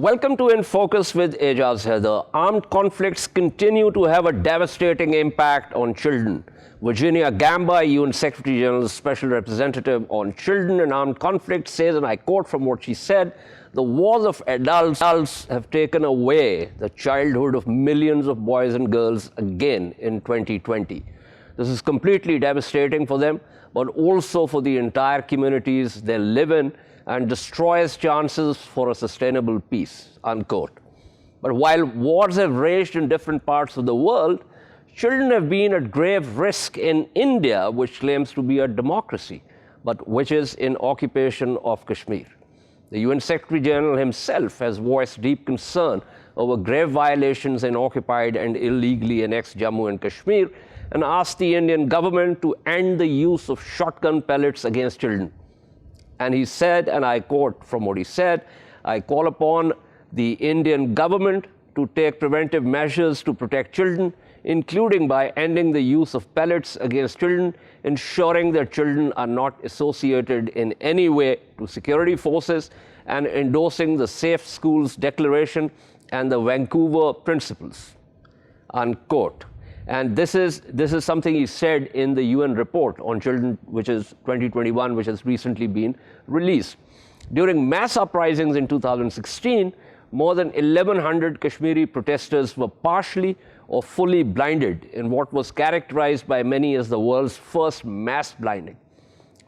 Welcome to In Focus with Aijaz Haider. Armed conflicts continue to have a devastating impact on children. Virginia Gamba, UN Secretary General's Special Representative on Children and Armed Conflict, says, and I quote from what she said, "The wars of adults have taken away the childhood of millions of boys and girls again in 2020. This is completely devastating for them, but also for the entire communities they live in, and destroys chances for a sustainable peace," unquote. But while wars have raged in different parts of the world, children have been at grave risk in India, which claims to be a democracy, but which is in occupation of Kashmir. The UN Secretary General himself has voiced deep concern over grave violations in occupied and illegally annexed Jammu and Kashmir, and asked the Indian government to end the use of shotgun pellets against children. And he said, and I quote from what he said, "I call upon the Indian government to take preventive measures to protect children, including by ending the use of pellets against children, ensuring that children are not associated in any way to security forces, and endorsing the Safe Schools Declaration and the Vancouver Principles," unquote. And this is something he said in the UN report on children, which is 2021, which has recently been released. During mass uprisings in 2016, more than 1,100 Kashmiri protesters were partially or fully blinded in what was characterized by many as the world's first mass blinding.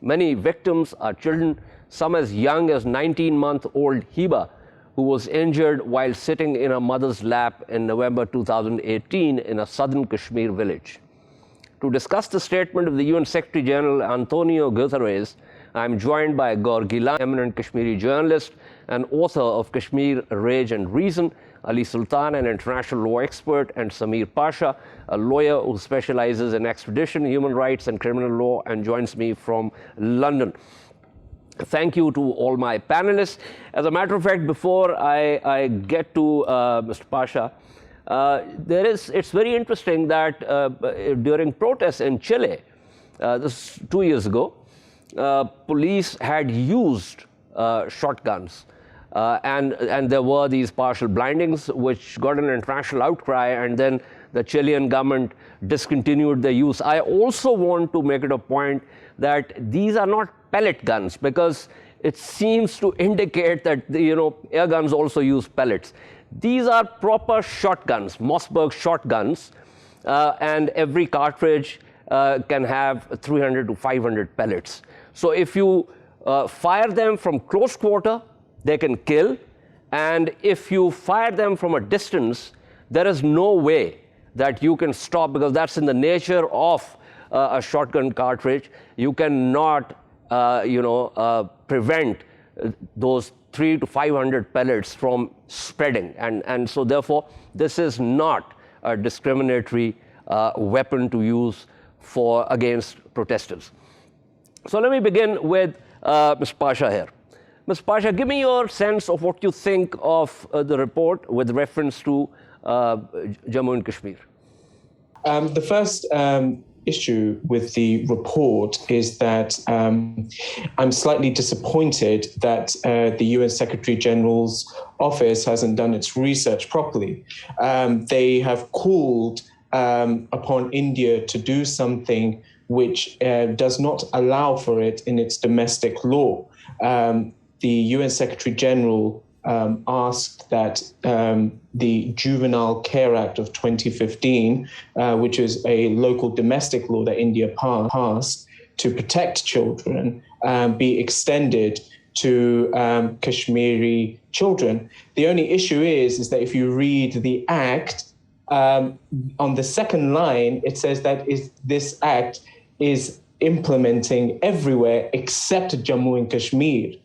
Many victims are children, some as young as 19-month-old Hiba, who was injured while sitting in her mother's lap in November 2018 in a southern Kashmir village. To discuss the statement of the UN Secretary General Antonio Guterres, I am joined by Gaur Gilan, eminent Kashmiri journalist and author of Kashmir, Rage and Reason, Ali Sultan, an international law expert, and Samir Pasha, a lawyer who specializes in extradition, human rights, and criminal law, and joins me from London. Thank you to all my panelists. As a matter of fact, before I get to Mr. Pasha, it's very interesting that during protests in Chile, this 2 years ago, police had used shotguns. And there were these partial blindings, which got an international outcry, and then the Chilean government discontinued their use. I also want to make it a point that these are not pellet guns, because it seems to indicate that air guns also use pellets. These are proper shotguns, Mossberg shotguns, and every cartridge can have 300 to 500 pellets. So if you fire them from close quarter, they can kill, and if you fire them from a distance, there is no way that you can stop, because that's in the nature of a shotgun cartridge. You cannot prevent those 300 to 500 pellets from spreading, and so therefore this is not a discriminatory weapon to use against protesters. So let me begin with Ms. Pasha here. Ms. Pasha, give me your sense of what you think of the report with reference to Jammu and Kashmir. The first issue with the report is that I'm slightly disappointed that the UN Secretary General's office hasn't done its research properly. They have called upon India to do something which does not allow for it in its domestic law. The UN Secretary General asked that the Juvenile Care Act of 2015, which is a local domestic law that India passed to protect children, be extended to Kashmiri children. The only issue is that if you read the act, on the second line, it says that this act is implementing everywhere except Jammu and Kashmir.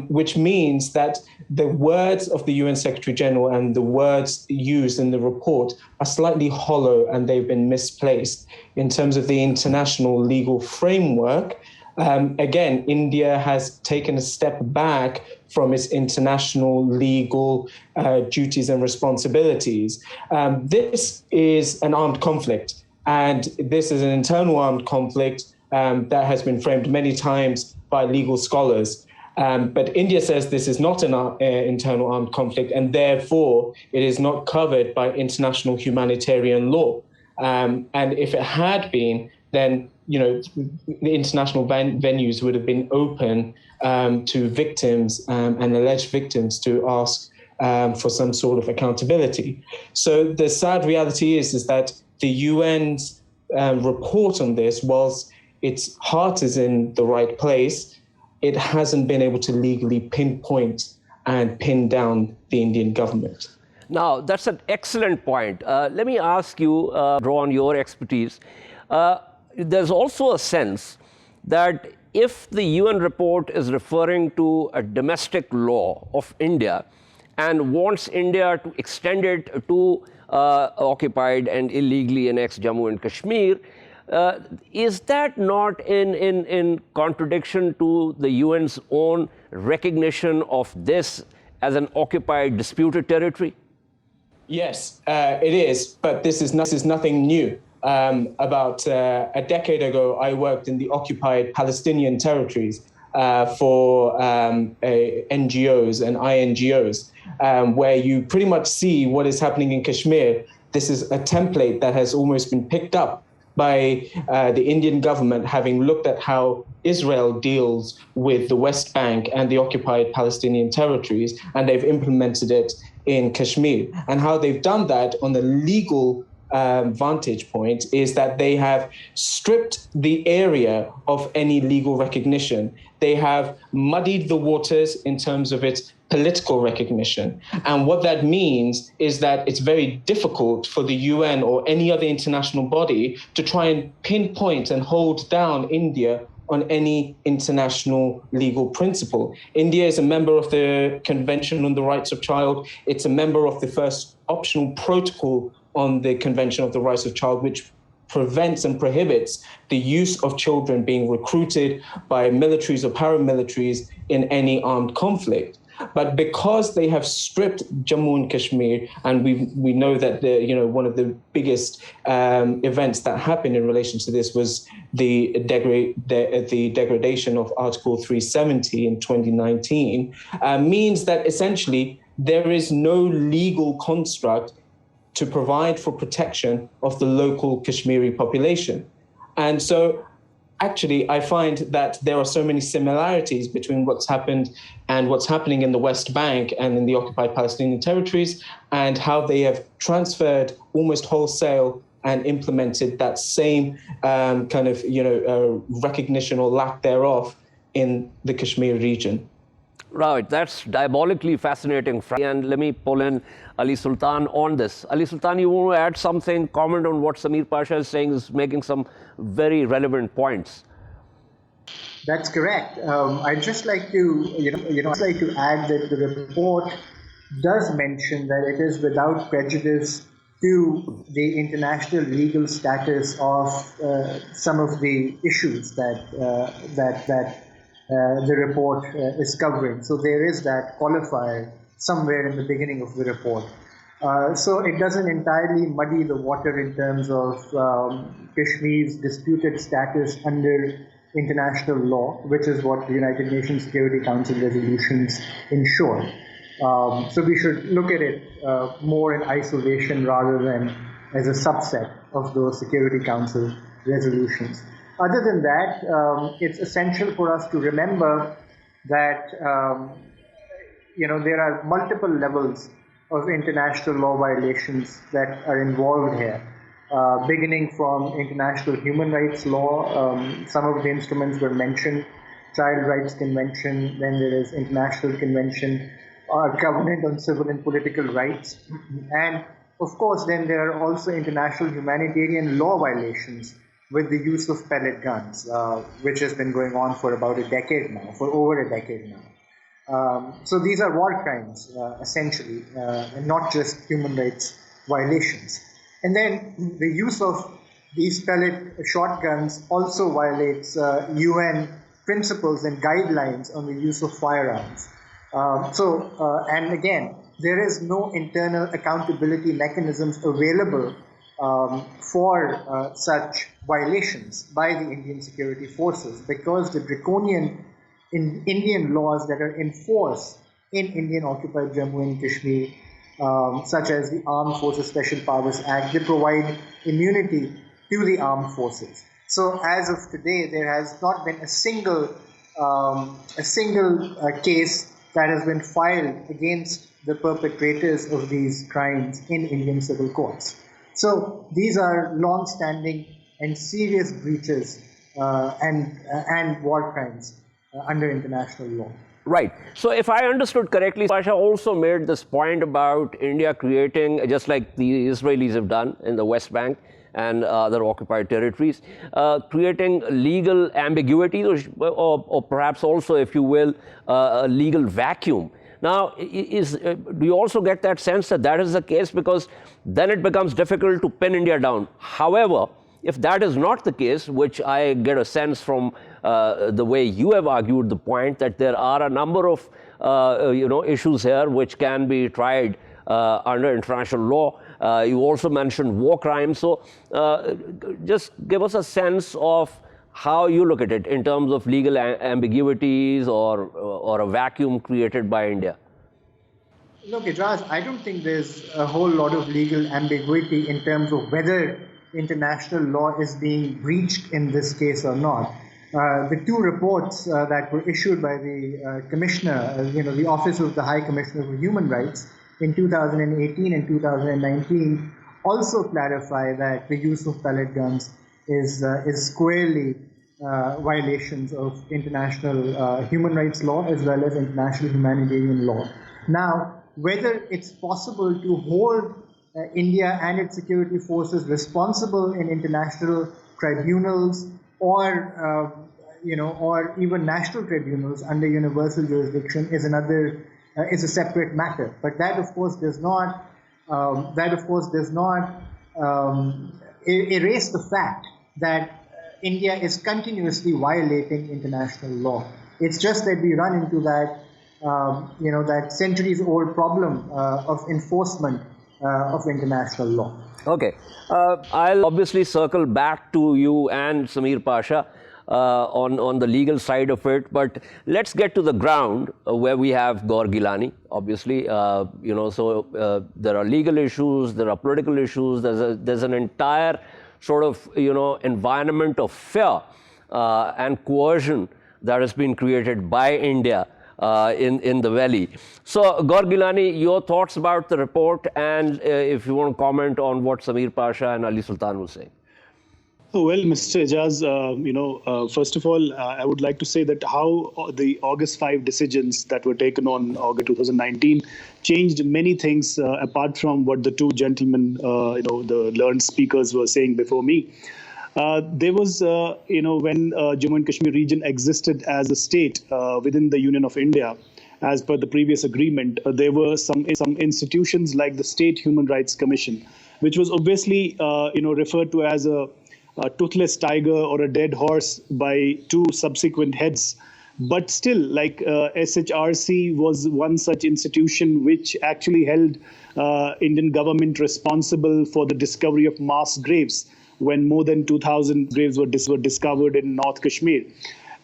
Which means that the words of the UN Secretary General and the words used in the report are slightly hollow, and they've been misplaced. In terms of the international legal framework, again, India has taken a step back from its international legal duties and responsibilities. This is an armed conflict, and this is an internal armed conflict that has been framed many times by legal scholars. But India says this is not an internal armed conflict, and therefore it is not covered by international humanitarian law. And if it had been, then the international venues would have been open to victims and alleged victims to ask for some sort of accountability. So the sad reality is that the UN's report on this, whilst its heart is in the right place, it hasn't been able to legally pinpoint and pin down the Indian government. Now, that's an excellent point. Let me ask you, draw on your expertise. There's also a sense that if the UN report is referring to a domestic law of India and wants India to extend it to occupied and illegally annexed Jammu and Kashmir, is that not in contradiction to the UN's own recognition of this as an occupied, disputed territory? Yes, it is, but this is nothing new. About a decade ago, I worked in the occupied Palestinian territories for NGOs and INGOs, where you pretty much see what is happening in Kashmir. This is a template that has almost been picked up by the Indian government, having looked at how Israel deals with the West Bank and the occupied Palestinian territories, and they've implemented it in Kashmir. And how they've done that on the legal vantage point is that they have stripped the area of any legal recognition. They have muddied the waters in terms of its political recognition. And what that means is that it's very difficult for the UN or any other international body to try and pinpoint and hold down India on any international legal principle. India is a member of the Convention on the Rights of Child. It's a member of the first optional protocol on the Convention of the Rights of Child, which prevents and prohibits the use of children being recruited by militaries or paramilitaries in any armed conflict. But because they have stripped Jammu and Kashmir, and we know that one of the biggest events that happened in relation to this was the degradation of Article 370 in 2019, means that essentially there is no legal construct to provide for protection of the local Kashmiri population. And so actually, I find that there are so many similarities between what's happened and what's happening in the West Bank and in the occupied Palestinian territories, and how they have transferred almost wholesale and implemented that same recognition or lack thereof in the Kashmir region. Right, that's diabolically fascinating. And let me pull in Ali Sultan on this. Ali Sultan, you want to add something, comment on what Samir Pasha is saying, is making some very relevant points. That's correct. I'd just like to, add that the report does mention that it is without prejudice to the international legal status of some of the issues that the report is covering. So there is that qualifier somewhere in the beginning of the report. So it doesn't entirely muddy the water in terms of Kashmir's disputed status under international law, which is what the United Nations Security Council resolutions ensure. So we should look at it more in isolation rather than as a subset of those Security Council resolutions. Other than that, it's essential for us to remember that there are multiple levels of international law violations that are involved here, beginning from international human rights law. Some of the instruments were mentioned: Child Rights Convention, then there is International Convention, Covenant on Civil and Political Rights, and of course then there are also international humanitarian law violations with the use of pellet guns, which has been going on for about a decade now, for over a decade now. So these are war crimes, essentially, and not just human rights violations. And then the use of these pellet shotguns also violates UN principles and guidelines on the use of firearms. And again, there is no internal accountability mechanisms available for such violations by the Indian security forces, because the draconian in Indian laws that are enforced in Indian-occupied Jammu and Kashmir, such as the Armed Forces Special Powers Act. They provide immunity to the armed forces. So as of today, there has not been a single case that has been filed against the perpetrators of these crimes in Indian civil courts. So these are long-standing and serious breaches and war crimes under international law. Right. So if I understood correctly, Pasha also made this point about India creating, just like the Israelis have done in the West Bank and other occupied territories, creating legal ambiguities or perhaps also, if you will, a legal vacuum. Now, do you also get that sense that that is the case? Because then it becomes difficult to pin India down. However, if that is not the case, which I get a sense from the way you have argued the point that there are a number of issues here which can be tried under international law. You also mentioned war crimes. So just give us a sense of how you look at it in terms of legal ambiguities or a vacuum created by India. Look, Raj, I don't think there's a whole lot of legal ambiguity in terms of whether international law is being breached in this case or not. The two reports that were issued by the Commissioner, the Office of the High Commissioner for Human Rights in 2018 and 2019 also clarify that the use of pellet guns is squarely violations of international human rights law as well as international humanitarian law. Now, whether it's possible to hold India and its security forces responsible in international tribunals or even national tribunals under universal jurisdiction is a separate matter. But that of course does not erase the fact that India is continuously violating international law. It's just that we run into that centuries-old problem of enforcement of international law. Okay. I'll obviously circle back to you and Samir Pasha on the legal side of it, but let's get to the ground where we have Gaur Gilani, obviously. So there are legal issues, there are political issues, there's an entire sort of, environment of fear and coercion that has been created by India in the valley. So, Gaur Gilani, your thoughts about the report, and if you want to comment on what Samir Pasha and Ali Sultan was saying. Well, Mr. Ijaz, first of all, I would like to say that how the August 5 decisions that were taken on August 2019 changed many things apart from what the two gentlemen, the learned speakers were saying before me. There was, when Jammu and Kashmir region existed as a state within the Union of India, as per the previous agreement, there were some institutions like the State Human Rights Commission, which was obviously, referred to as a toothless tiger or a dead horse by two subsequent heads. But still, like SHRC was one such institution which actually held Indian government responsible for the discovery of mass graves when more than 2,000 graves were discovered in North Kashmir.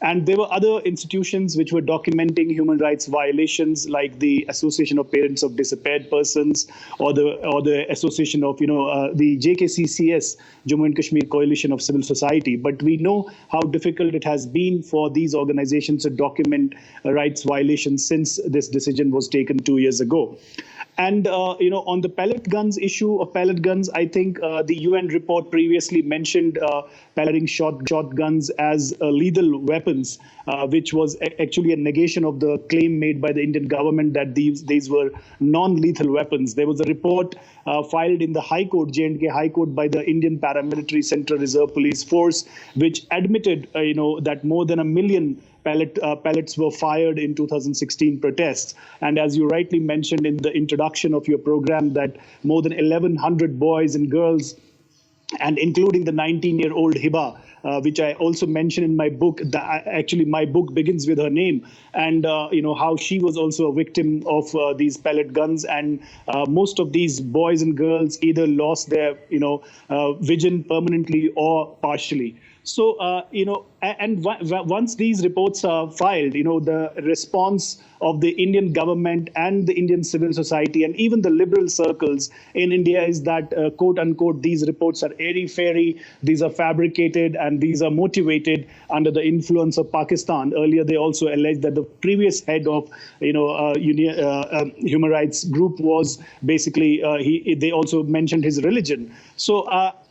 And there were other institutions which were documenting human rights violations, like the Association of Parents of Disappeared Persons, or the Association of the JKCCS, Jammu and Kashmir Coalition of Civil Society. But we know how difficult it has been for these organizations to document rights violations since this decision was taken 2 years ago. And, on the pellet guns issue of pellet guns, I think the UN report previously mentioned pelleting shotguns as lethal weapons, which was actually a negation of the claim made by the Indian government that these were non-lethal weapons. There was a report filed in the High Court, J&K High Court, by the Indian Paramilitary Central Reserve Police Force, which admitted, that more than 1 million pellets were fired in 2016 protests. And as you rightly mentioned in the introduction of your program, that more than 1,100 boys and girls, and including the 19-year-old Hiba, which I also mentioned in my book. Actually, my book begins with her name, and how she was also a victim of these pellet guns, and most of these boys and girls either lost their vision permanently or partially. So, once these reports are filed, the response of the Indian government and the Indian civil society and even the liberal circles in India is that, quote unquote, these reports are airy-fairy, these are fabricated, and these are motivated under the influence of Pakistan. Earlier, they also alleged that the previous head of, human rights group was basically, they also mentioned his religion. So,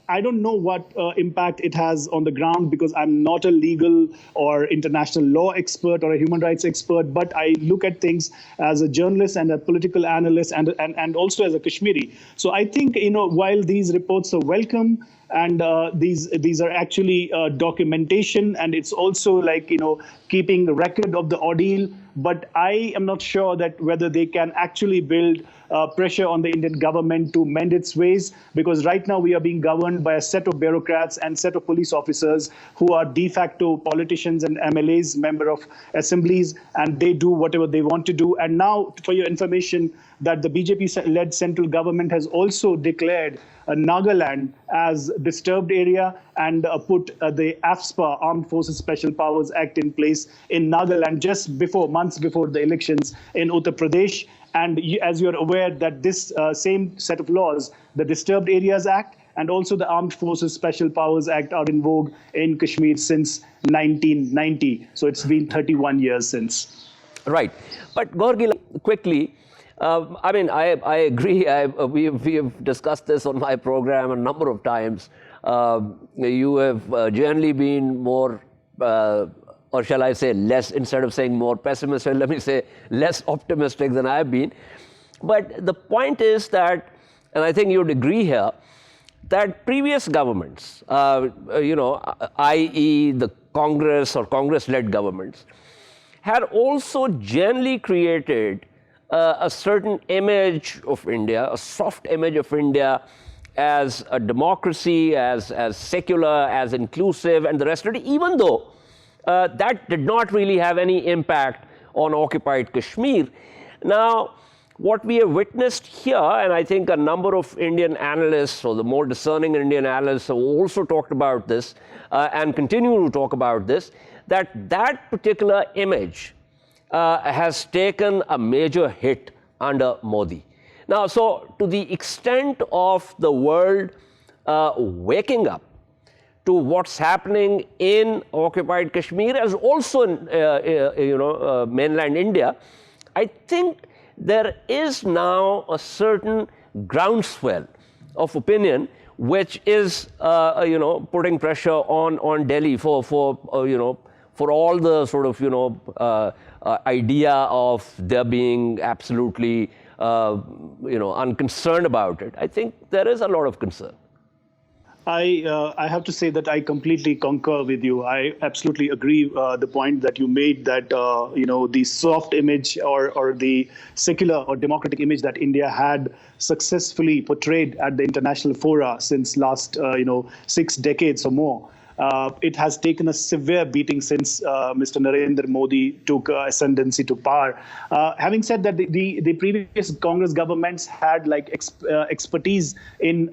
I don't know what impact it has on the ground because I'm not a legal or international law expert or a human rights expert, but I look at things as a journalist and a political analyst and also as a Kashmiri. So I think, while these reports are welcome, and these are actually documentation, and it's also like, keeping record of the ordeal. But I am not sure that whether they can actually build pressure on the Indian government to mend its ways, because right now we are being governed by a set of bureaucrats and set of police officers who are de facto politicians and MLAs, member of assemblies, and they do whatever they want to do. And now, for your information, that the BJP-led central government has also declared Nagaland as disturbed area and put the AFSPA, Armed Forces Special Powers Act, in place in Nagaland just months before the elections in Uttar Pradesh. And as you're aware that this same set of laws, the Disturbed Areas Act and also the Armed Forces Special Powers Act, are in vogue in Kashmir since 1990. So it's been 31 years since. Right. But Gorgil, quickly, I agree. We have discussed this on my program a number of times. You have generally been more, or shall I say less, instead of saying more pessimistic, let me say less optimistic than I've been. But the point is that, and I think you'd agree here, that previous governments, i.e. the Congress or Congress-led governments, had also generally created a certain image of India, a soft image of India as a democracy, as secular, as inclusive, and the rest of it, even though that did not really have any impact on occupied Kashmir. Now, what we have witnessed here, and I think a number of Indian analysts, or the more discerning Indian analysts, have also talked about this and continue to talk about this, that particular image has taken a major hit under Modi. Now, so to the extent of the world waking up to what's happening in occupied Kashmir, as also in mainland India, I think there is now a certain groundswell of opinion which is putting pressure on Delhi for all the sort of idea of their being absolutely unconcerned about it. I think there is a lot of concern. I have to say that I completely concur with you. I absolutely agree the point that you made that the soft image or the secular or democratic image that India had successfully portrayed at the international fora since last 6 decades or more. It has taken a severe beating since Mr. Narendra Modi took ascendancy to power. Having said that, the previous Congress governments had expertise in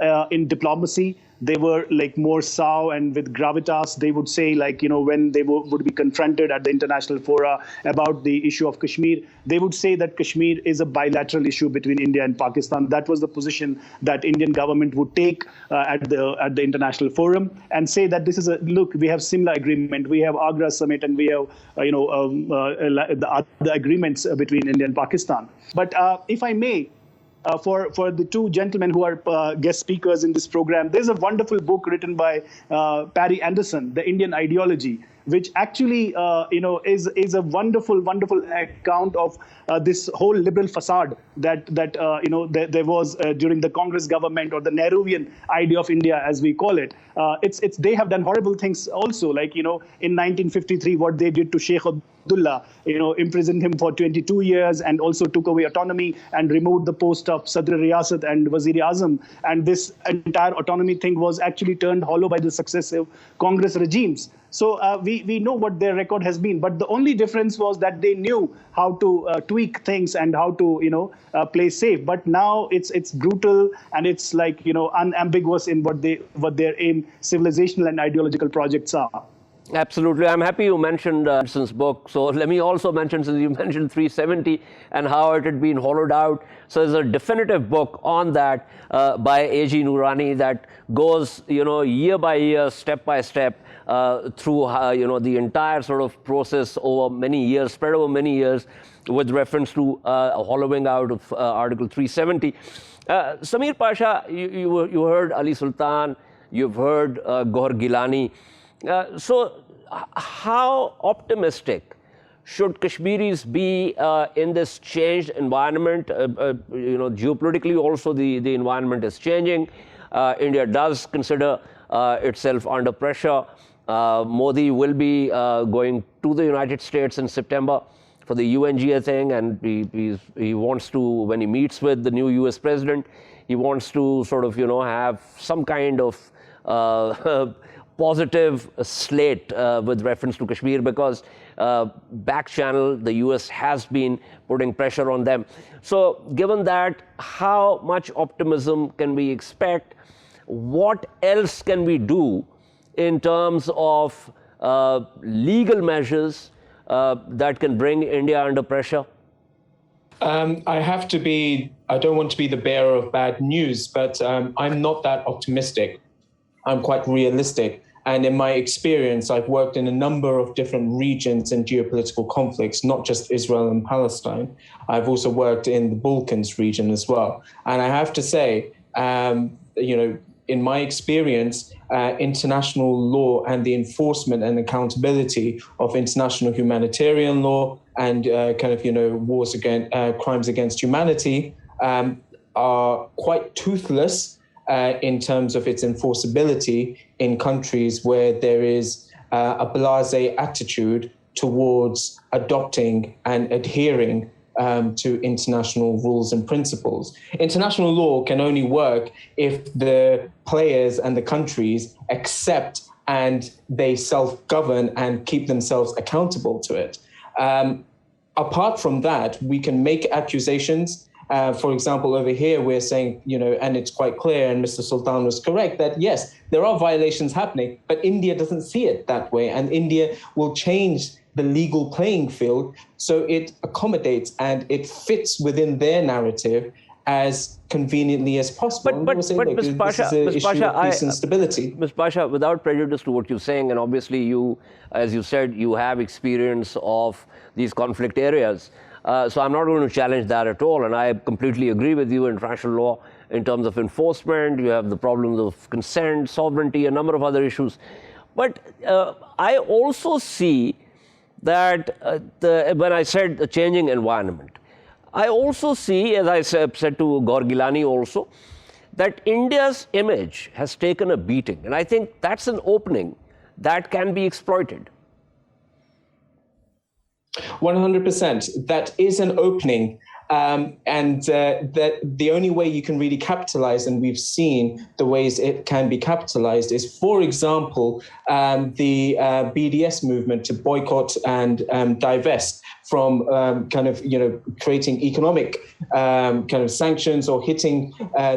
diplomacy. They were more sour and with gravitas. They would say when they would be confronted at the international fora about the issue of Kashmir, they would say that Kashmir is a bilateral issue between India and Pakistan. That was the position that Indian government would take at the international forum and say that this is look, we have similar agreement. We have Agra summit and we have the other agreements between India and Pakistan. But if I may, for the two gentlemen who are guest speakers in this program, there's a wonderful book written by Perry Anderson, The Indian Ideology, which actually is a wonderful account of this whole liberal facade that there was during the Congress government, or the Nehruvian idea of India, as we call it. They have done horrible things also, in 1953, what they did to Sheikh Abdullah, imprisoned him for 22 years and also took away autonomy and removed the post of Sadr Riyasat and Wazir-e-Azam. And this entire autonomy thing was actually turned hollow by the successive Congress regimes. So we know what their record has been. But the only difference was that they knew how to tweak things and how to, play safe. But now it's brutal and it's like, unambiguous in what their aim, civilizational and ideological projects are. Absolutely. I'm happy you mentioned Johnson's book. So let me also mention, since you mentioned 370 and how it had been hollowed out. So there's a definitive book on that by A.G. Noorani that goes, year by year, step by step through, the entire sort of process over many years, spread over many years, with reference to hollowing out of Article 370. Samir Pasha, you heard Ali Sultan, you've heard Gohar Gilani. So how optimistic should Kashmiris be in this changed environment? Geopolitically also the environment is changing. India does consider itself under pressure. Modi will be going to the United States in September for the UNGA thing, and he wants to, when he meets with the new US president, he wants to sort of, have some kind of positive slate with reference to Kashmir, because back channel, the US has been putting pressure on them. So given that, how much optimism can we expect? What else can we do in terms of legal measures that can bring India under pressure? I don't want to be the bearer of bad news, but I'm not that optimistic. I'm quite realistic. And in my experience, I've worked in a number of different regions and geopolitical conflicts, not just Israel and Palestine. I've also worked in the Balkans region as well. And I have to say, in my experience, international law and the enforcement and accountability of international humanitarian law and wars against crimes against humanity are quite toothless in terms of its enforceability in countries where there is a blasé attitude towards adopting and adhering to international rules and principles. International law can only work if the players and the countries accept and they self-govern and keep themselves accountable to it. Apart from that, we can make accusations. For example, over here, we're saying, and it's quite clear, and Mr. Sultan was correct, that yes, there are violations happening, but India doesn't see it that way. And India will change the legal playing field so it accommodates and it fits within their narrative as conveniently as possible. But Ms. Pasha, peace and stability. Ms. Pasha, without prejudice to what you're saying, and obviously you, as you said, you have experience of these conflict areas. So I'm not going to challenge that at all. And I completely agree with you. International law, in terms of enforcement, you have the problems of consent, sovereignty, a number of other issues. But I also see that when I said the changing environment, I also see, as I said to Gohar Gilani also, that India's image has taken a beating. And I think that's an opening that can be exploited. 100%. That is an opening. That the only way you can really capitalize, and we've seen the ways it can be capitalized, is, for example, the BDS movement to boycott and divest from creating economic sanctions or hitting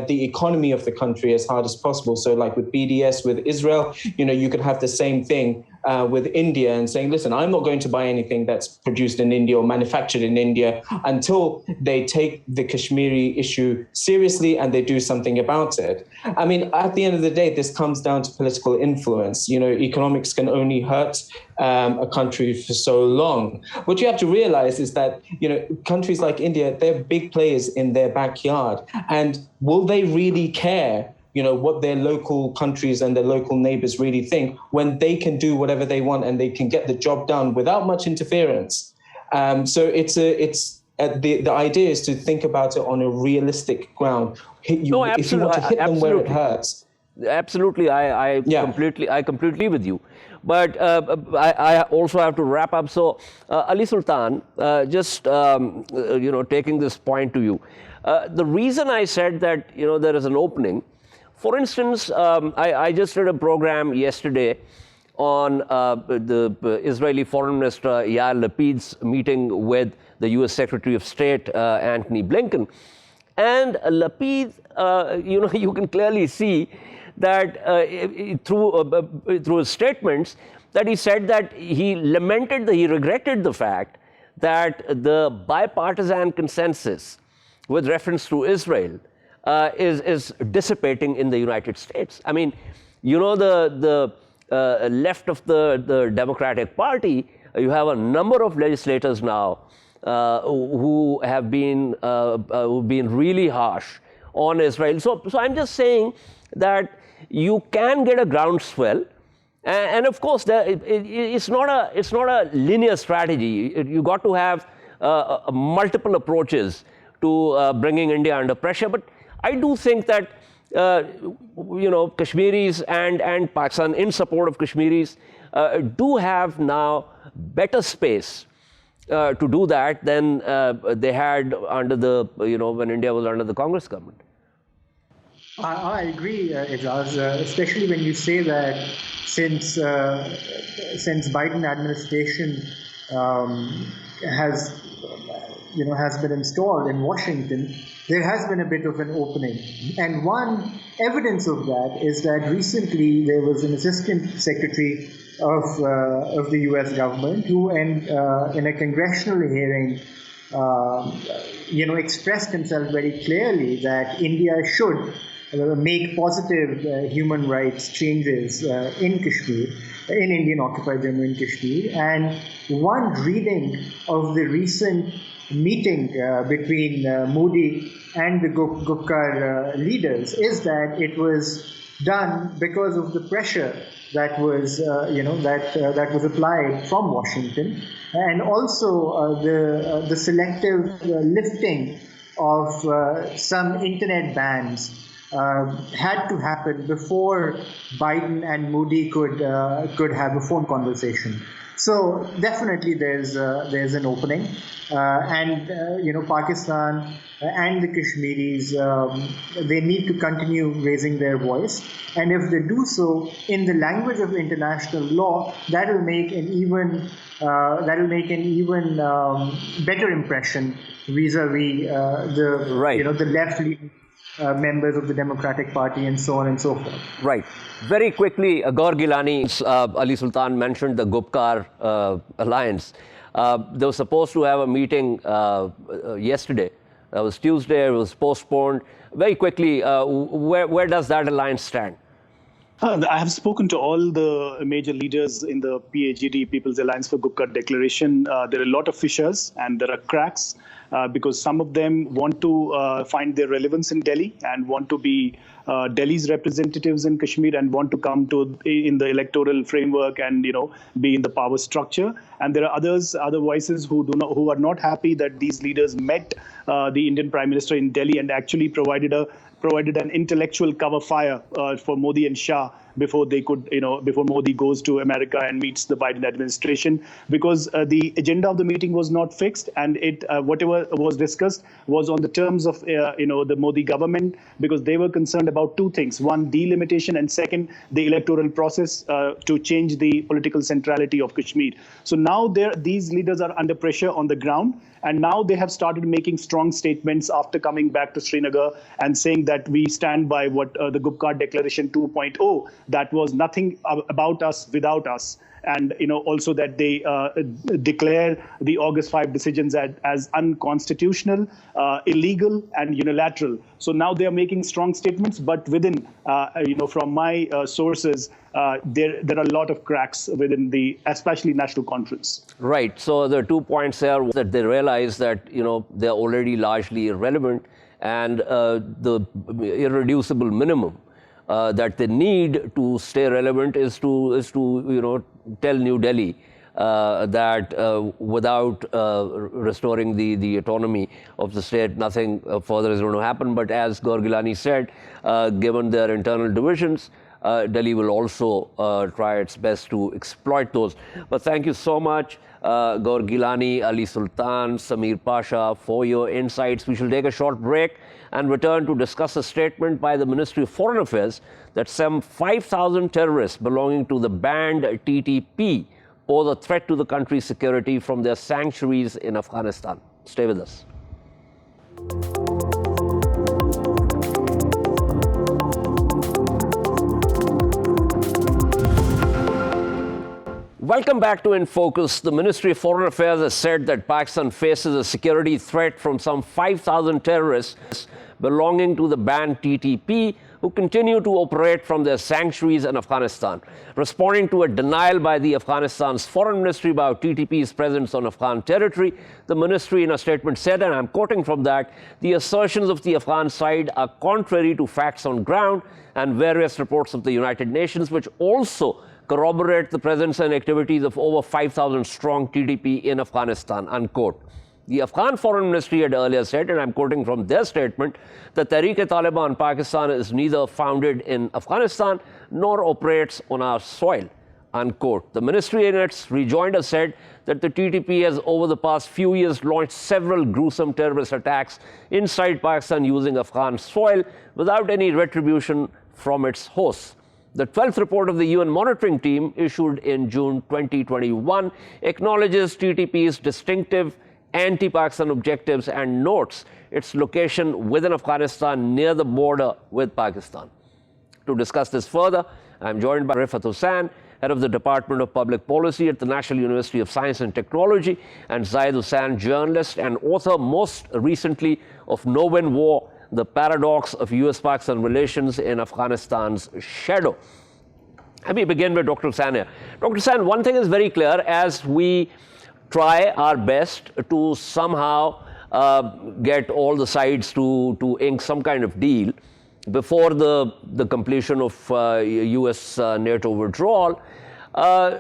the economy of the country as hard as possible. So like with BDS, with Israel, you could have the same thing with India and saying, listen, I'm not going to buy anything that's produced in India or manufactured in India until they take the Kashmiri issue seriously and they do something about it. I mean, at the end of the day, this comes down to political influence. Economics can only hurt a country for so long. What you have to realize is that, countries like India, they're big players in their backyard. And will they really care what their local countries and their local neighbors really think when they can do whatever they want and they can get the job done without much interference? So the idea is to think about it on a realistic ground. If you want to hit them where it hurts, Absolutely, I completely with you. But I also have to wrap up. So, Ali Sultan, just taking this point to you, the reason I said that there is an opening, for instance, I just did a program yesterday on the Israeli Foreign Minister Yair Lapid's meeting with the U.S. Secretary of State Antony Blinken, and Lapid, you can clearly see that through his statements, that he said that he regretted the fact that the bipartisan consensus with reference to Israel is dissipating in the United States. I mean, the left of the Democratic Party, you have a number of legislators now who have been really harsh on Israel. So I'm just saying that you can get a groundswell, and of course, it's not a linear strategy. You got to have multiple approaches to bringing India under pressure. But I do think that Kashmiris and Pakistan, in support of Kashmiris, do have now better space to do that than they had under when India was under the Congress government. I agree, Ijaz, especially when you say that since Biden administration has been installed in Washington, there has been a bit of an opening. And one evidence of that is that recently there was an assistant secretary of the U.S. government who, in a congressional hearing, expressed himself very clearly that India should make positive human rights changes in Kashmir, in Indian-occupied Jammu and Kashmir. And one reading of the recent meeting between Modi and the Gupkar leaders is that it was done because of the pressure that was, that was applied from Washington, and also the selective lifting of some internet bans had to happen before Biden and Modi could have a phone conversation. So definitely there's an opening, and Pakistan and the Kashmiris, they need to continue raising their voice, and if they do so in the language of international law, that will make an even better impression vis-a-vis the left-leaning members of the Democratic Party, and so on and so forth. Right. Very quickly, Gaur Gilani, Ali Sultan mentioned the Gupkar alliance. They were supposed to have a meeting yesterday. That was Tuesday. It was postponed. Very quickly, where does that alliance stand? I have spoken to all the major leaders in the PAGD, People's Alliance for Gupkar Declaration. There are a lot of fissures and there are cracks because some of them want to find their relevance in Delhi and want to be Delhi's representatives in Kashmir and want to come in the electoral framework and be in the power structure. And there are other voices who are not happy that these leaders met the Indian Prime Minister in Delhi and actually provided an intellectual cover fire for Modi and Shah before they could, before Modi goes to America and meets the Biden administration, because the agenda of the meeting was not fixed, and whatever was discussed was on the terms of the Modi government, because they were concerned about two things: one, delimitation, and second, the electoral process to change the political centrality of Kashmir. So now these leaders are under pressure on the ground, and now they have started making strong statements after coming back to Srinagar and saying that we stand by what the Gupkar Declaration 2.0, that was nothing about us without us. And also that they declare the August 5 decisions as unconstitutional, illegal, and unilateral. So now they are making strong statements, but within, from my sources, there are a lot of cracks within especially National Conference. Right. So the 2 points here was that they realize that they're already largely irrelevant, and the irreducible minimum that they need to stay relevant is to tell New Delhi that without restoring the autonomy of the state, nothing further is going to happen. But as Gaur Gilani said, given their internal divisions, Delhi will also try its best to exploit those. But thank you so much, Gaur Gilani, Ali Sultan, Samir Pasha, for your insights. We shall take a short break and return to discuss a statement by the Ministry of Foreign Affairs that some 5,000 terrorists belonging to the banned TTP pose a threat to the country's security from their sanctuaries in Afghanistan. Stay with us. Welcome back to In Focus. The Ministry of Foreign Affairs has said that Pakistan faces a security threat from some 5,000 terrorists belonging to the banned TTP who continue to operate from their sanctuaries in Afghanistan. Responding to a denial by the Afghanistan's foreign ministry about TTP's presence on Afghan territory, the ministry in a statement said, and I'm quoting from that, the assertions of the Afghan side are contrary to facts on ground and various reports of the United Nations, which also corroborate the presence and activities of over 5,000 strong TTP in Afghanistan, unquote. The Afghan Foreign Ministry had earlier said, and I'm quoting from their statement, that Tehreek-e-Taliban Pakistan is neither founded in Afghanistan nor operates on our soil, unquote. The ministry in its rejoinder said that the TTP has over the past few years launched several gruesome terrorist attacks inside Pakistan using Afghan soil without any retribution from its hosts. The 12th report of the UN monitoring team, issued in June 2021, acknowledges TTP's distinctive anti-Pakistan objectives and notes its location within Afghanistan near the border with Pakistan. To discuss this further, I'm joined by Rifat Hussain, head of the Department of Public Policy at the National University of Science and Technology, and Zaid Hussain, journalist and author most recently of No Win War, The Paradox of US-Pakistan Relations in Afghanistan's Shadow. Let me begin with Dr. Hussain here. Dr. Hussain, one thing is very clear: as we try our best to somehow get all the sides to ink some kind of deal before the completion of US NATO withdrawal,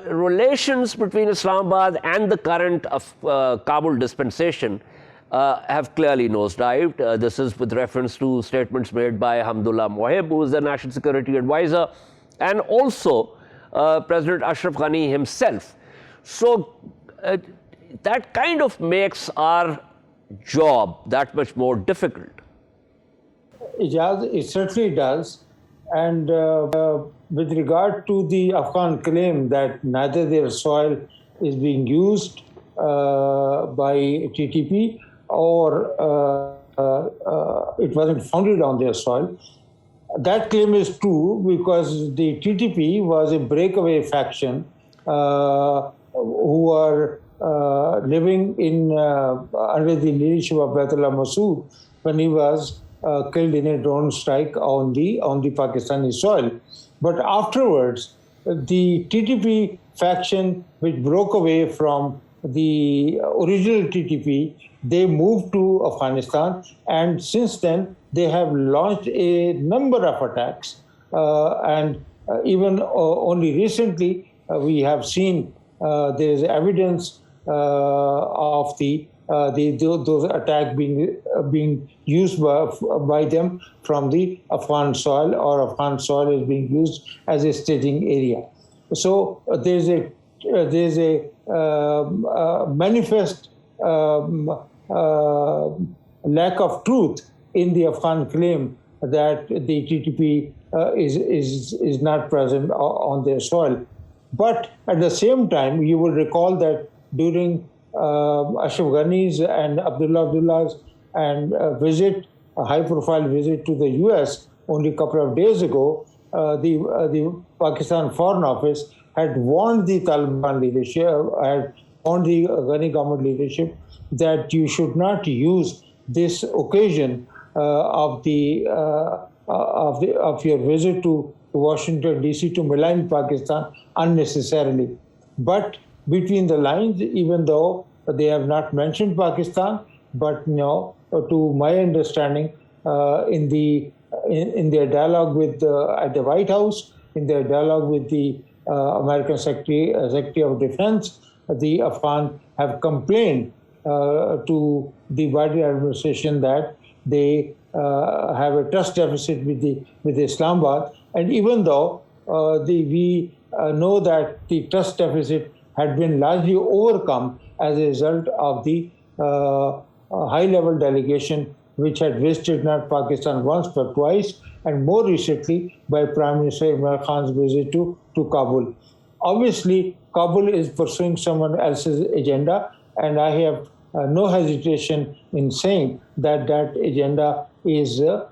relations between Islamabad and the current Kabul dispensation have clearly nosedived. This is with reference to statements made by Hamdullah Mohib, who is the National Security Advisor, and also President Ashraf Ghani himself. So that kind of makes our job that much more difficult. It certainly does. And with regard to the Afghan claim that neither their soil is being used by TTP or it wasn't founded on their soil, that claim is true because the TTP was a breakaway faction who are living in under the leadership of Baitullah Masood when he was killed in a drone strike on the Pakistani soil. But afterwards, the TTP faction, which broke away from the original TTP, they moved to Afghanistan, and since then they have launched a number of attacks. And even only recently, we have seen there is evidence of those attacks being used by them from the Afghan soil, or Afghan soil is being used as a staging area. So there's a manifest lack of truth in the Afghan claim that the TTP is not present on their soil. But at the same time, you will recall that during Ashraf Ghani's and Abdullah's a high-profile visit to the U.S. only a couple of days ago, the Pakistan Foreign Office had warned the Taliban leadership, had warned the Ghani government leadership that you should not use this occasion of your visit to Washington, D.C. to malign Pakistan unnecessarily. But between the lines, even though they have not mentioned Pakistan, but to my understanding, in their dialogue with at the White House, in their dialogue with the American Secretary of Defense, the Afghan have complained to the Biden administration that they have a trust deficit with Islamabad. And even though we know that the trust deficit had been largely overcome as a result of the high-level delegation which had visited not Pakistan once but twice, and more recently by Prime Minister Imran Khan's visit to Kabul. Obviously, Kabul is pursuing someone else's agenda, and I have no hesitation in saying that that agenda is that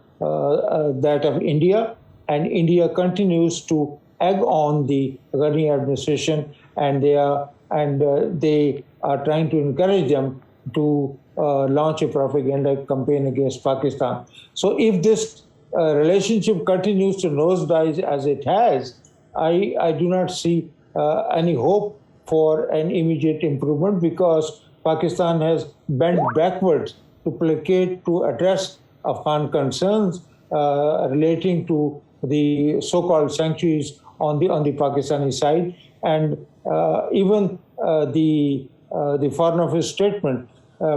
of India, and India continues to egg on the Ghani administration, and they are trying to encourage them to launch a propaganda campaign against Pakistan. So if this relationship continues to nosedive as it has, I do not see any hope for an immediate improvement, because Pakistan has bent backwards to address Afghan concerns relating to the so-called sanctuaries on the Pakistani side, and even the Foreign Office statement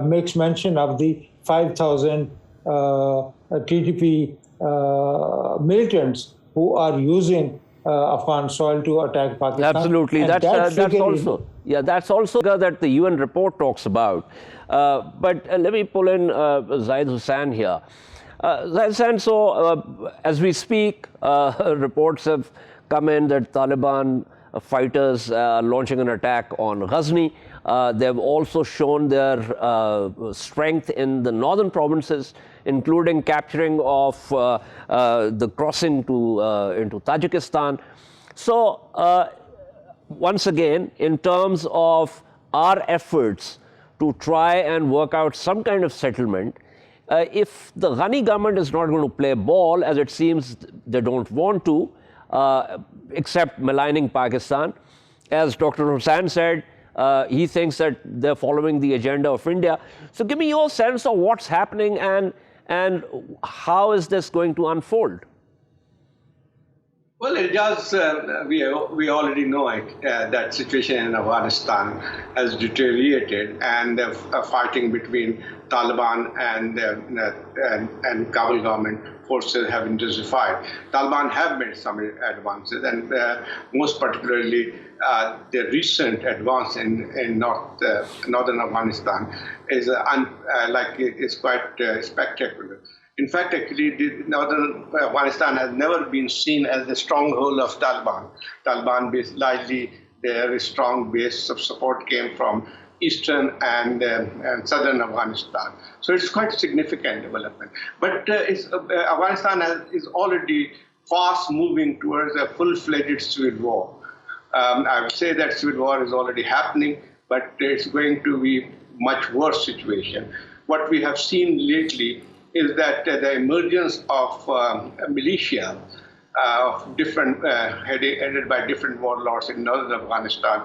makes mention of the 5,000 TTP militants who are using Afghan soil to attack Pakistan. Absolutely, that's also that the UN report talks about. But let me pull in Zaid Hussain here. Zaid Hussain, so as we speak, reports have come in that Taliban fighters are launching an attack on Ghazni. They've also shown their strength in the northern provinces, including capturing of the crossing into Tajikistan. So once again, in terms of our efforts to try and work out some kind of settlement, if the Ghani government is not going to play ball, as it seems they don't want to, except maligning Pakistan, as Dr. Hussain said, he thinks that they're following the agenda of India. So give me your sense of what's happening and how is this going to unfold? Well, it does. We already know that situation in Afghanistan has deteriorated, and the fighting between Taliban and Kabul government forces have intensified. Taliban have made some advances, and most particularly the recent advance in northern Afghanistan is quite spectacular. In fact, actually, northern Afghanistan has never been seen as the stronghold of Taliban. Taliban, largely, their strong base of support came from eastern and southern Afghanistan. So it's quite a significant development. But Afghanistan is already fast moving towards a full-fledged civil war. I would say that civil war is already happening, but it's going to be much worse situation. What we have seen lately is that the emergence of militia of different headed by different warlords in northern Afghanistan,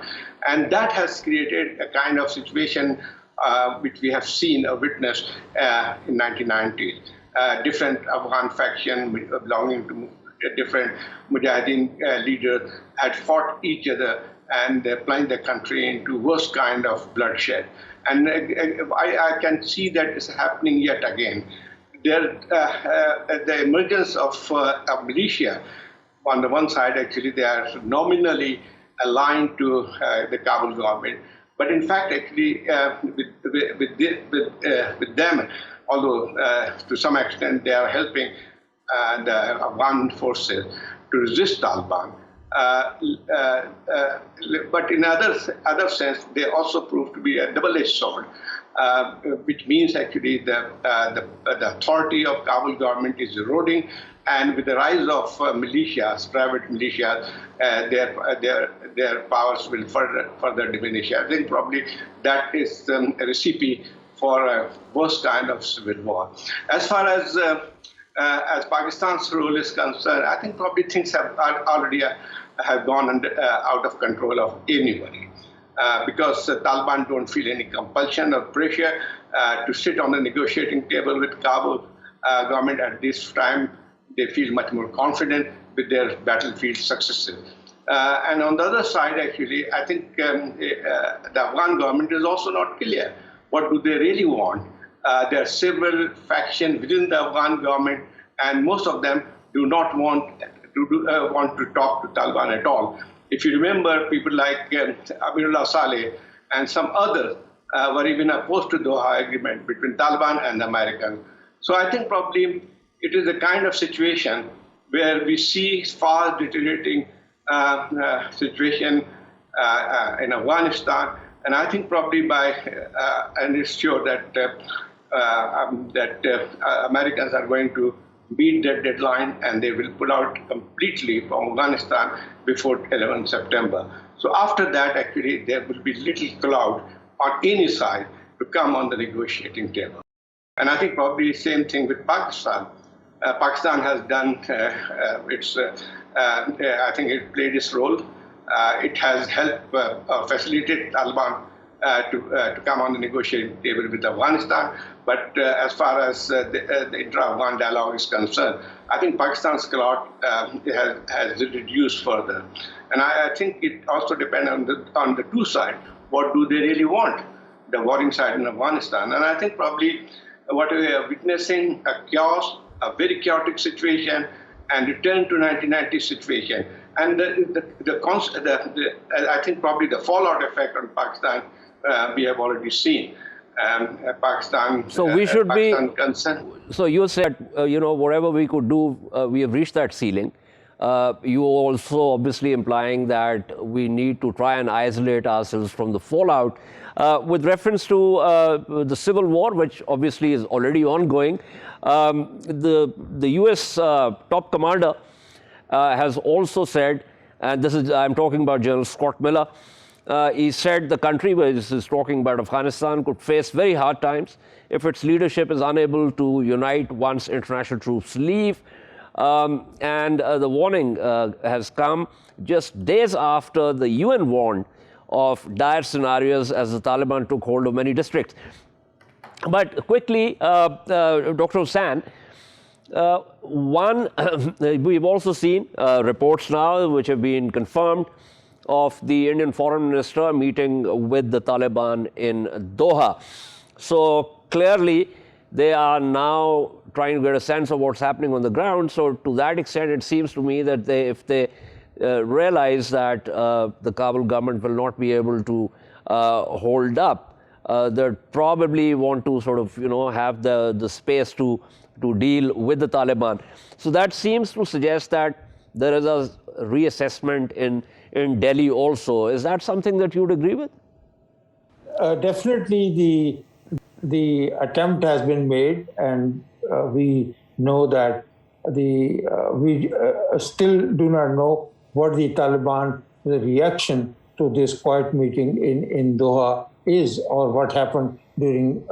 and that has created a kind of situation which we have seen or witnessed in 1990s. Different Afghan faction belonging to different Mujahideen leaders had fought each other and plunged the country into worst kind of bloodshed. And I can see that it's happening yet again. The emergence of militia, on the one side, actually, they are nominally aligned to the Kabul government, but in fact, actually, with them, although to some extent they are helping the Afghan forces to resist Taliban, but in other sense, they also prove to be a double-edged sword. Which means actually the authority of Kabul government is eroding, and with the rise of militias, private militias, their powers will further diminish. I think probably that is a recipe for a worse kind of civil war. As far as Pakistan's role is concerned, I think probably things have already gone out of control of anybody. Because Taliban don't feel any compulsion or pressure to sit on the negotiating table with Kabul government at this time. They feel much more confident with their battlefield successes. And on the other side, actually, I think the Afghan government is also not clear. What do they really want? There are several factions within the Afghan government, and most of them do not want to talk to Taliban at all. If you remember, people like Amirullah Saleh and some others were even opposed to the Doha agreement between Taliban and the Americans. So I think probably it is a kind of situation where we see far deteriorating situation in Afghanistan, and I think probably and it's sure that Americans are going to beat that deadline and they will pull out completely from Afghanistan before 11 September. So after that, actually, there will be little cloud on any side to come on the negotiating table. And I think probably the same thing with Pakistan. Pakistan has done I think it played its role. It has helped facilitate Taliban to come on the negotiating table with Afghanistan. But as far as the intra-Afghan dialogue is concerned, I think Pakistan's clout has reduced further. And I think it also depends on the two sides. What do they really want, the warring side in Afghanistan? And I think probably what we are witnessing, a chaos, a very chaotic situation, and return to 1990 situation. And I think probably the fallout effect on Pakistan we have already seen. Pakistan. So we should Pakistan be. concern. So you said whatever we could do, we have reached that ceiling. You also obviously implying that we need to try and isolate ourselves from the fallout. With reference to the civil war, which obviously is already ongoing, the U.S. Top commander has also said, and I'm talking about General Scott Miller, he said the country, where this is talking about Afghanistan, could face very hard times if its leadership is unable to unite once international troops leave. And the warning has come just days after the UN warned of dire scenarios as the Taliban took hold of many districts. But quickly, Dr. Hussain, we've also seen reports now which have been confirmed of the Indian Foreign Minister meeting with the Taliban in Doha. So clearly, they are now trying to get a sense of what's happening on the ground. So to that extent, it seems to me that if they realize that the Kabul government will not be able to hold up, they'll probably want to sort of have the space to deal with the Taliban. So that seems to suggest that there is a reassessment in Delhi also. Is that something that you would agree with? Definitely the attempt has been made, and we know that we still do not know what the Taliban, the reaction to this quiet meeting in Doha is, or what happened during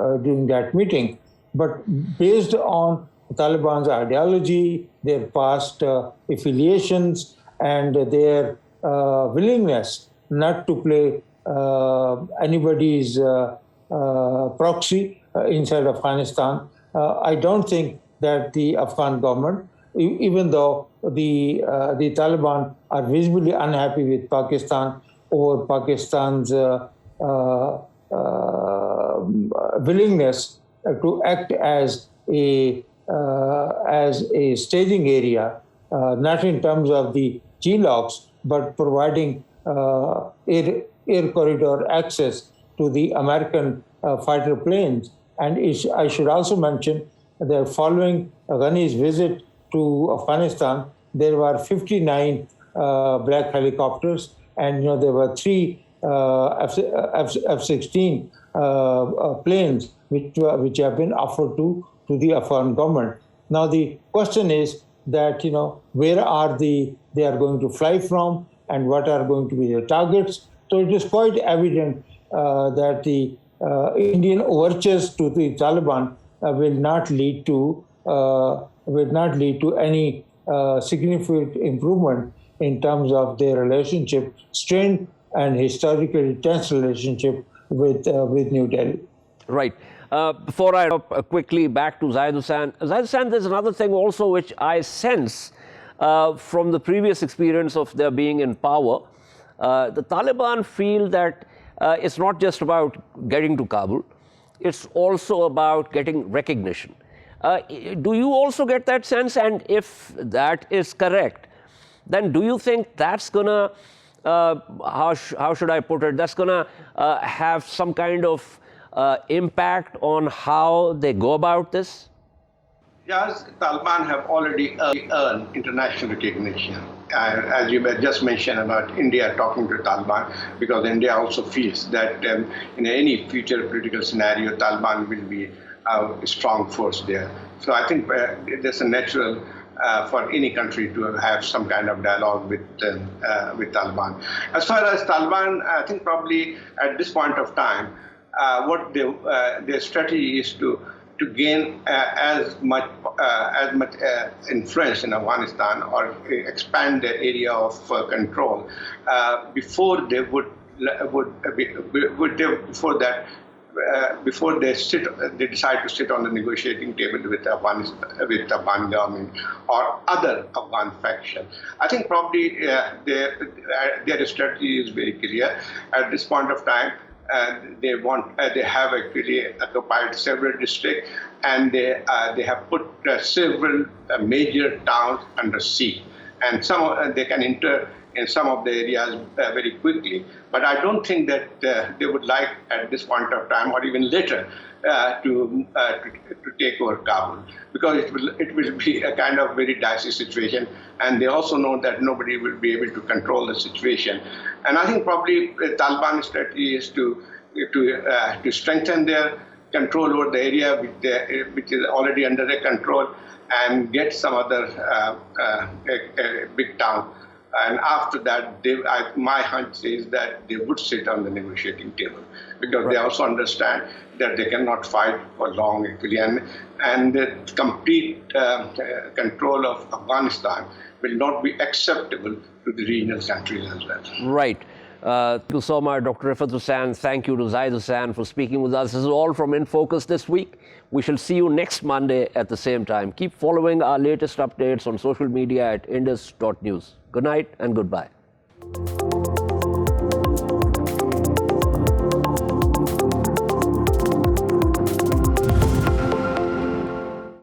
that meeting. But based on the Taliban's ideology, their past affiliations, and their willingness not to play anybody's proxy inside Afghanistan, I don't think that the Afghan government, even though the Taliban are visibly unhappy with Pakistan over Pakistan's willingness to act as a staging area, not in terms of the GLOCs, but providing air corridor access to the American fighter planes. And I should also mention that following Ghani's visit to Afghanistan, there were 59 black helicopters, and there were 3 F-16 planes which have been offered to the Afghan government. Now the question is that where are they are going to fly from, and what are going to be the targets. So it is quite evident that the Indian overtures to the Taliban will not lead to any significant improvement in terms of their relationship, strained and historically tense relationship with New Delhi. Right. Before I quickly back to Zahid Hussain. Zahid Hussain, there's another thing also which I sense from the previous experience of their being in power, the Taliban feel that it's not just about getting to Kabul, it's also about getting recognition. Do you also get that sense? And if that is correct, then do you think that's going to, how should I put it, that's going to have some kind of impact on how they go about this? Yes, Taliban have already earned international recognition. As you just mentioned about India talking to Taliban, because India also feels that in any future political scenario, Taliban will be a strong force there. So I think there's a natural for any country to have some kind of dialogue with Taliban. As far as Taliban, I think probably at this point of time, what their strategy is to gain as much influence in Afghanistan or expand their area of control before they before they decide to sit on the negotiating table with Afghan government or other Afghan faction. I think probably their strategy is very clear at this point of time. They have actually occupied several districts, and they have put several major towns under siege, and they can enter in some of the areas very quickly. But I don't think that they would like at this point of time or even later to take over Kabul, because it will be a kind of very dicey situation, and they also know that nobody will be able to control the situation. And I think probably the Taliban strategy is to strengthen their control over the area which is already under their control, and get some other big town. And after that, my hunch says that they would sit on the negotiating table, because they also understand that they cannot fight for long, actually, and the complete control of Afghanistan will not be acceptable to the regional countries as well. Right. Thank you so much, Dr. Rifat Hussain. Thank you to Zaid Hussain for speaking with us. This is all from In Focus this week. We shall see you next Monday at the same time. Keep following our latest updates on social media at indus.news. Good night and goodbye.